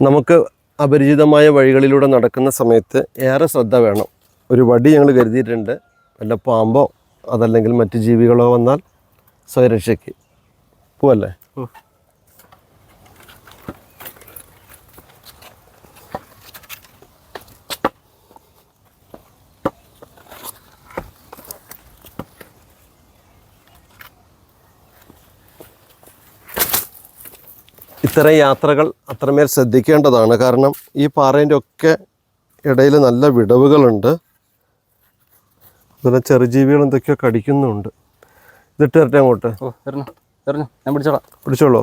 നമുക്ക് അപരിചിതമായ വഴികളിലൂടെ നടക്കുന്ന സമയത്ത് ഏറെ ശ്രദ്ധ വേണം. ഒരു വടി ഞങ്ങൾ കരുതിയിട്ടുണ്ട്. വല്ല പാമ്പോ അതല്ലെങ്കിൽ മറ്റ് ജീവികളോ വന്നാൽ സ്വയരക്ഷയ്ക്ക് പോവല്ലേ. ഇത്തരം യാത്രകൾ അത്രമേൽ ശ്രദ്ധിക്കേണ്ടതാണ്. കാരണം ഈ പാറേൻ്റെ ഒക്കെ ഇടയിൽ നല്ല വിടവുകളുണ്ട്. അതുപോലെ ചെറുജീവികൾ എന്തൊക്കെയോ കടിക്കുന്നുണ്ട്. ഇതിട്ട് തരട്ടെ അങ്ങോട്ട്? ഞാൻ പിടിച്ചോളാം. പിടിച്ചോളൂ.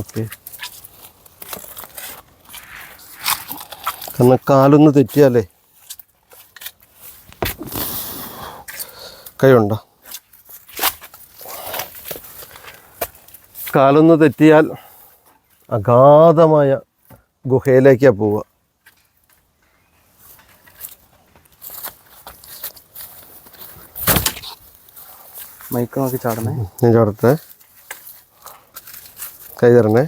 ഓക്കെ. കാരണം കാലൊന്ന് തെറ്റിയാലേ കൈയുണ്ടോ? കാലൊന്ന് തെറ്റിയാൽ അഗാധമായ ഗുഹയിലേക്കാണ് പോവുക. മൈക്ക് നോക്കി ചാടണേ. ഞാൻ ചാടട്ടെ. കൈ തരണേ.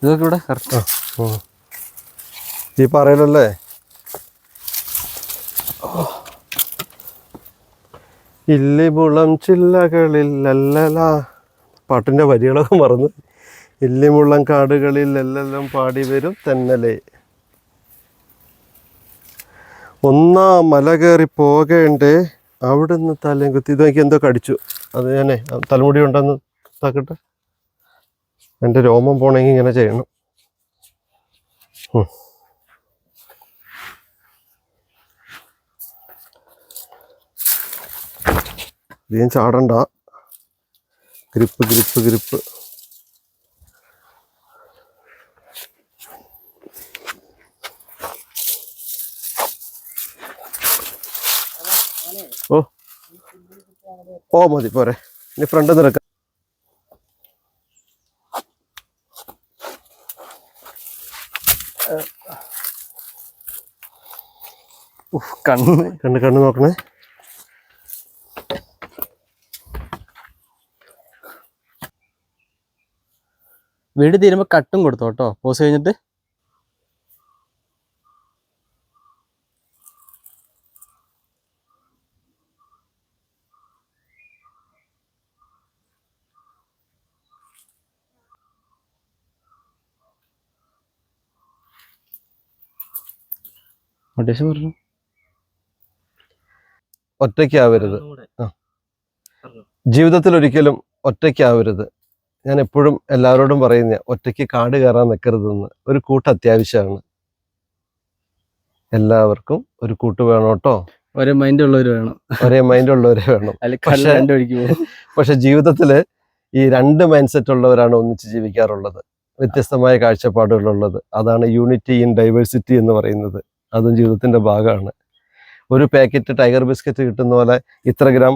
ഇതൊക്കെ ഇവിടെ ഈ പറയലല്ലേ. ഇല്ലിമുളം ചില്ലകളിൽ അല്ലല, പാട്ടിൻ്റെ വരികളൊക്കെ മറന്ന്. ഇല്ലിമുളം കാടുകളിൽ എല്ലെല്ലാം പാടി വരും തെന്നലേ. ഒന്നാം മല കയറി പോകേണ്ടേ, അവിടുന്ന് തലയും കുത്തി. ഇത് എനിക്ക് എന്തോ കടിച്ചു. അത് ഞാനേ തലമുടി ഉണ്ടെന്ന് താക്കട്ടെ. എൻ്റെ രോമം പോണെങ്കിൽ ഇങ്ങനെ ചെയ്യണം. ഇതേം ചാടണ്ട. Grip grip grip. ഓ മതി, പോരെ. ഇനി ഫ്രണ്ട് നിറക്കാം. കണ്ണ് നോക്കണേ. വീട് തീരുമ്പോ കട്ടും കൊടുത്തോ കേട്ടോ. പോസ് കഴിഞ്ഞിട്ട് പറഞ്ഞു. ഒറ്റയ്ക്കാവരുത്. ജീവിതത്തിൽ ഒരിക്കലും ഒറ്റയ്ക്കാവരുത്. ഞാൻ എപ്പോഴും എല്ലാവരോടും പറയുന്ന, ഒറ്റയ്ക്ക് കാട് കയറാൻ നിൽക്കരുതെന്ന്. ഒരു കൂട്ട് അത്യാവശ്യമാണ്. എല്ലാവർക്കും ഒരു കൂട്ട് വേണം കേട്ടോ. ഒരേ മൈൻഡ് ഉള്ളവര് വേണം. ഒരേ മൈൻഡ് ഉള്ളവരെ വേണം. പക്ഷെ ജീവിതത്തിൽ ഈ രണ്ട് മൈൻഡ് സെറ്റ് ഉള്ളവരാണ് ഒന്നിച്ച് ജീവിക്കാറുള്ളത്. വ്യത്യസ്തമായ കാഴ്ചപ്പാടുകളുള്ളത്. അതാണ് യൂണിറ്റി ഇൻ ഡൈവേഴ്സിറ്റി എന്ന് പറയുന്നത്. അതും ജീവിതത്തിന്റെ ഭാഗമാണ്. ഒരു പാക്കറ്റ് ടൈഗർ ബിസ്ക്കറ്റ് കിട്ടുന്ന പോലെ ഇത്ര ഗ്രാം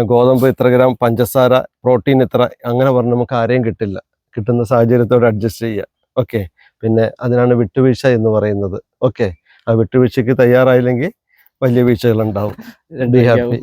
ഗോതമ്പ്, ഇത്ര ഗ്രാം പഞ്ചസാര, പ്രോട്ടീൻ ഇത്ര, അങ്ങനെ പറഞ്ഞ് നമുക്ക് ആരെയും കിട്ടില്ല. കിട്ടുന്ന സാഹചര്യത്തോട് അഡ്ജസ്റ്റ് ചെയ്യുക. ഓക്കെ. പിന്നെ അതിനാണ് വിട്ടുവീഴ്ച എന്ന് പറയുന്നത്. ഓക്കെ. ആ വിട്ടുവീഴ്ചയ്ക്ക് തയ്യാറായില്ലെങ്കിൽ വലിയ വീഴ്ചകളുണ്ടാവും. Be happy.